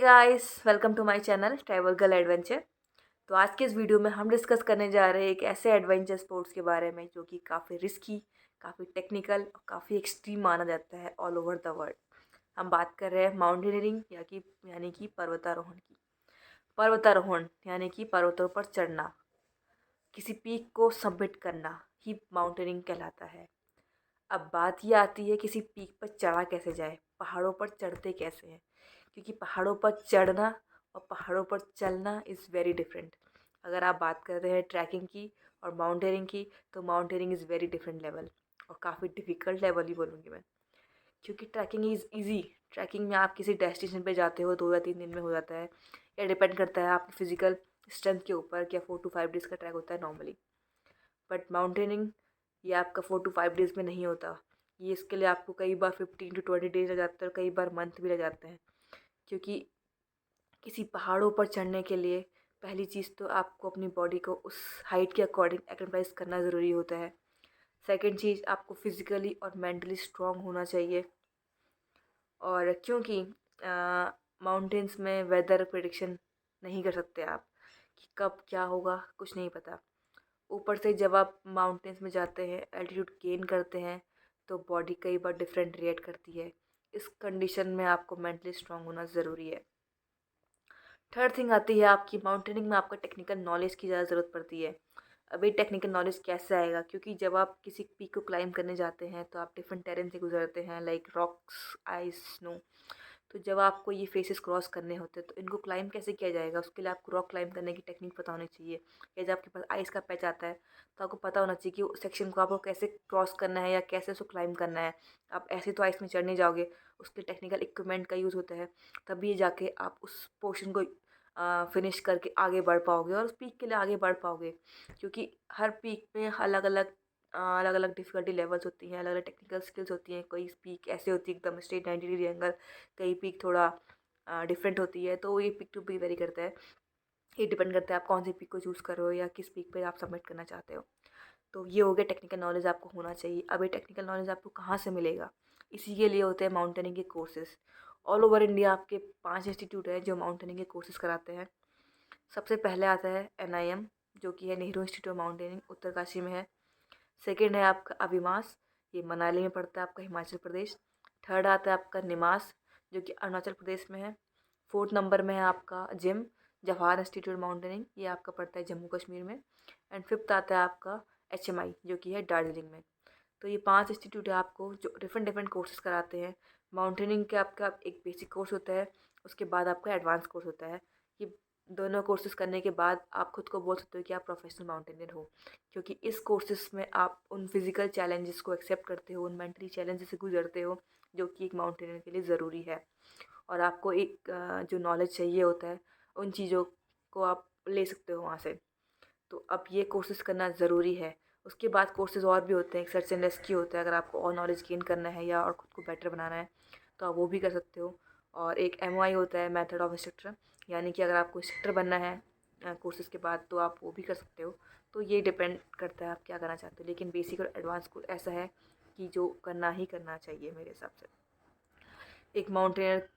Guys, welcome to my channel travel girl adventure. तो आज के इस वीडियो में हम डिस्कस करने जा रहे हैं एक ऐसे एडवेंचर स्पोर्ट्स के बारे में जो कि काफ़ी रिस्की, काफ़ी टेक्निकल और काफ़ी एक्सट्रीम माना जाता है ऑल ओवर द वर्ल्ड। हम बात कर रहे हैं माउंटेनियरिंग यानी कि पर्वतारोहण की। पर्वतारोहण यानी कि पर्वतों पर चढ़ना, किसी पीक को सबमिट करना ही माउंटेनियरिंग कहलाता है। अब बात ये आती है किसी पीक पर चढ़ा कैसे जाए, पहाड़ों पर चढ़ते कैसे हैं, क्योंकि पहाड़ों पर चढ़ना और पहाड़ों पर चलना इज़ वेरी डिफरेंट। अगर आप बात कर रहे हैं ट्रैकिंग की और माउंटेनियरिंग की, तो mountaineering is very different level और काफ़ी डिफ़िकल्ट लेवल ही बोलूँगी मैं, क्योंकि ट्रैकिंग इज़ ईजी। ट्रैकिंग में आप किसी डेस्टिनेशन पे जाते हो 2 या 3 दिन में हो जाता है, या डिपेंड करता है आपकी फ़िज़िकल स्ट्रेंथ के ऊपर, क्या 4 to 5 डेज़ का ट्रैक होता है नॉर्मली। बट माउंटेनिंग ये आपका 4 to 5 डेज़ में नहीं होता। ये इसके लिए आपको कई बार 15 to 20 डेज़ लग जाते हैं और कई बार मंथ भी लग जाते हैं, क्योंकि किसी पहाड़ों पर चढ़ने के लिए पहली चीज़ तो आपको अपनी बॉडी को उस हाइट के अकॉर्डिंग एक्टिवाइज करना ज़रूरी होता है। सेकंड चीज़, आपको फिज़िकली और मेंटली स्ट्रॉन्ग होना चाहिए। और क्योंकि माउंटेन्स में वेदर प्रेडिक्शन नहीं कर सकते आप कि कब क्या होगा, कुछ नहीं पता। ऊपर से जब आप माउंटेन्स में जाते हैं, एल्टीट्यूड गेन करते हैं, तो बॉडी कई बार डिफरेंट रिएक्ट करती है। इस कंडीशन में आपको मेंटली स्ट्रॉन्ग होना ज़रूरी है। थर्ड थिंग आती है आपकी माउंटेनिंग में आपको टेक्निकल नॉलेज की ज़्यादा ज़रूरत पड़ती है। अभी टेक्निकल नॉलेज कैसे आएगा, क्योंकि जब आप किसी पीक को क्लाइंब करने जाते हैं तो आप डिफरेंट टेरेन से गुजरते हैं, लाइक रॉक्स, आइस, स्नो। तो जब आपको ये फेसेस क्रॉस करने होते हैं तो इनको क्लाइंब कैसे किया जाएगा, उसके लिए आपको रॉक क्लाइंब करने की टेक्निक पता होनी चाहिए। या जब आपके पास आइस का पैच आता है तो आपको पता होना चाहिए कि उस सेक्शन को आपको कैसे क्रॉस करना है या कैसे उसको क्लाइंब करना है। आप ऐसे तो आइस में चढ़ नहीं जाओगे, उसके टेक्निकल इक्विपमेंट का यूज़ होता है, तभी जाके आप उस पोर्शन को फिनिश करके आगे बढ़ पाओगे और उस पीक के लिए आगे बढ़ पाओगे। क्योंकि हर पीक में अलग अलग डिफ़िकल्टी लेवल्स होती हैं, अलग अलग टेक्निकल स्किल्स होती हैं। कोई पीक ऐसे होती है एकदम स्ट्रेट 90 डिग्री एंगल, कई पीक थोड़ा डिफरेंट होती है, तो ये पीक टू पीक वेरी करता है। ये डिपेंड करता है आप कौन सी पीक को चूज़ कर रहे हो या किस पीक पे आप सबमिट करना चाहते हो। तो ये हो गया टेक्निकल नॉलेज आपको होना चाहिए। अब ये टेक्निकल नॉलेज आपको कहाँ से मिलेगा, इसी के लिए होते हैं माउंटेनिंग के कोर्सेज़। ऑल ओवर इंडिया आपके 5 इंस्टीट्यूट हैं जो माउंटेनिंग के कोर्सेज़ कराते हैं। सबसे पहले आता है NIM, जो कि है Nehru institute of mountaineering, Uttarkashi में है। सेकंड है आपका अभिमास, ये मनाली में पड़ता है, आपका हिमाचल प्रदेश। थर्ड आता है आपका निमास, जो कि अरुणाचल प्रदेश में है। फोर्थ नंबर में है आपका जिम, जवाहर इंस्टीट्यूट माउंटेनिंग, ये आपका पड़ता है जम्मू कश्मीर में। एंड फिफ्थ आता है आपका HMI, जो कि है दार्जिलिंग में। तो ये 5 इंस्टीट्यूट है आपको जो डिफरेंट डिफरेंट कोर्सेज कराते हैं। माउंटेनिंग के आपका एक बेसिक कोर्स होता है, उसके बाद आपका एडवांस कोर्स होता है। ये दोनों कोर्सेज करने के बाद आप खुद को बोल सकते हो कि आप प्रोफेशनल माउंटेनियर हो, क्योंकि इस कोर्सेज में आप उन फिज़िकल चैलेंजेस को एक्सेप्ट करते हो, उन मेंटली चैलेंजेस से गुजरते हो, जो कि एक माउंटेनियर के लिए ज़रूरी है। और आपको एक जो नॉलेज चाहिए होता है, उन चीज़ों को आप ले सकते हो वहाँ से। तो अब ये कोर्सेज़ करना ज़रूरी है। उसके बाद कोर्सेज़ और भी होते हैं, एक सर्च एंड रेस्क्यू होता है, अगर आपको और नॉलेज गेन करना है या और खुद को बेटर बनाना है तो आप वो भी कर सकते हो। और एक MOI होता है, मेथड ऑफ इंस्ट्रक्टर, यानी कि अगर आपको इंस्ट्रक्टर बनना है कोर्सेज़ के बाद तो आप वो भी कर सकते हो। तो ये डिपेंड करता है आप क्या करना चाहते हो, लेकिन बेसिक और एडवांस कोर्स ऐसा है कि जो करना ही करना चाहिए मेरे हिसाब से। एक माउंटेनियर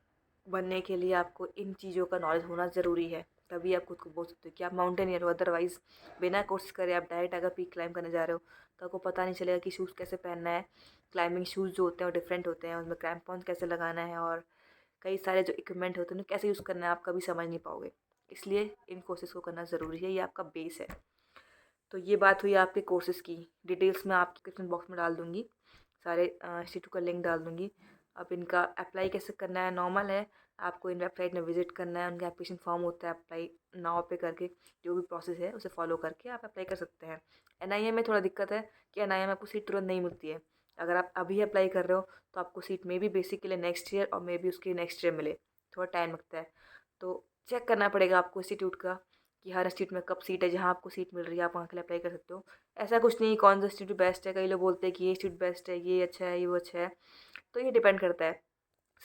बनने के लिए आपको इन चीज़ों का नॉलेज होना ज़रूरी है, तभी आप खुद को बोल सकते हो कि आप माउंटेनियर हो। अदरवाइज़ बिना कोर्स करे आप डायरेक्ट अगर पीक क्लाइंब करने जा रहे हो तो आपको पता नहीं चलेगा कि शूज़ कैसे पहनना है। क्लाइंबिंग शूज़ जो होते हैं वो डिफरेंट होते हैं, उसमें क्रैम्पॉन्स कैसे लगाना है और कई सारे जो इक्विपमेंट होते हैं उन्हें कैसे यूज़ करना है आप कभी समझ नहीं पाओगे। इसलिए इन कोर्सेज़ को करना ज़रूरी है, ये आपका बेस है। तो ये बात हुई आपके कोर्सेज़ की। डिटेल्स मैं आपके डिस्क्रिप्शन बॉक्स में डाल दूँगी, सारे इंस्टीट्यूट का लिंक डाल दूँगी। अब इनका अप्लाई कैसे करना है, नॉर्मल है, आपको इन वेबसाइट में विज़िट करना है, उनका एप्लीकेशन फॉर्म होता है, अप्लाई नाउ पे करके जो भी प्रोसेस है उसे फॉलो करके आप अप्लाई कर सकते हैं। NIM में थोड़ा दिक्कत है कि NIM में आपको सीट तुरंत नहीं मिलती है। अगर आप अभी अप्लाई कर रहे हो तो आपको सीट मे बी बेसिक के लिए नेक्स्ट ईयर और मे बी उसके नेक्स्ट ईयर मिले, थोड़ा टाइम लगता है। तो चेक करना पड़ेगा आपको इंस्टीट्यूट का कि हर इंस्टीट्यूट में कब सीट है, जहाँ आपको सीट मिल रही है आप वहाँ के लिए अप्लाई कर सकते हो। ऐसा कुछ नहीं कौन सा इंस्टीट्यूट बेस्ट है, कई लोग बोलते हैं कि ये इंस्टीट्यूट बेस्ट है, ये अच्छा है, ये वो अच्छा है। तो ये डिपेंड करता है।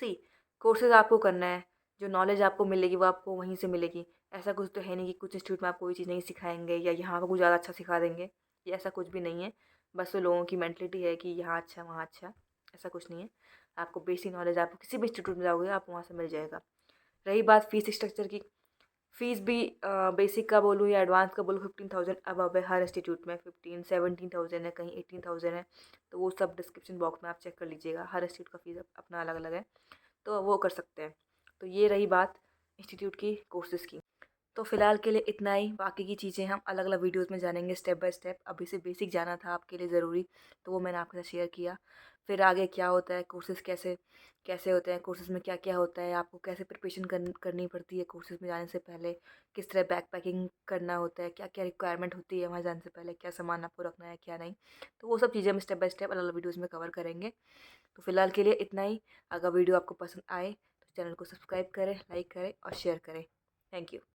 सी कोर्सेज़ आपको करना है, जो नॉलेज आपको मिलेगी वो आपको वहीं से मिलेगी। ऐसा कुछ तो है नहीं कि कुछ इंस्टीट्यूट में आपको कोई चीज़ नहीं सिखाएँगे या यहाँ पर कुछ ज़्यादा अच्छा सिखा देंगे, ये ऐसा कुछ भी नहीं है। बस वो लोगों की मेंटलिटी है कि यहाँ अच्छा, वहाँ अच्छा, ऐसा कुछ नहीं है। आपको बेसिक नॉलेज आपको किसी भी इंस्टीट्यूट में जाओगे आप वहाँ से मिल जाएगा। रही बात फ़ीस स्ट्रक्चर की, फ़ीस भी बेसिक का बोलूँ या एडवांस का बोलूँ 15,000 अबव है हर इंस्टीट्यूट में, 15-17,000 है, कहीं 18,000 है। तो वो सब डिस्क्रिप्शन बॉक्स में आप चेक कर लीजिएगा, हर इंस्टीट्यूट का फ़ीस अपना अलग-अलग है, तो वो कर सकते हैं। तो ये रही बात इंस्टीट्यूट की कोर्सेज़ की। तो फ़िलहाल के लिए इतना ही, बाकी की चीज़ें हम अलग-अलग वीडियोज़ में जानेंगे स्टेप बाय स्टेप। अभी से बेसिक जाना था आपके लिए ज़रूरी, तो वो मैंने आपके साथ शेयर किया। फिर आगे क्या होता है, कोर्सेज़ कैसे कैसे होते हैं, कोर्सेज़ में क्या-क्या होता है, आपको कैसे प्रिपरेशन करनी पड़ती है कोर्सेज़ में जाने से पहले, किस तरह बैग पैकिंग करना होता है, क्या-क्या रिक्वायरमेंट होती है वहाँ जाने से पहले, क्या सामान आपको रखना है, क्या नहीं। तो वो सब चीज़ें हम स्टेप बाय स्टेप अलग-अलग वीडियोज़ में कवर करेंगे। तो फ़िलहाल के लिए इतना ही। अगर वीडियो आपको पसंद आए, तो चैनल को सब्सक्राइब करें, लाइक करें और शेयर करें। Thank you.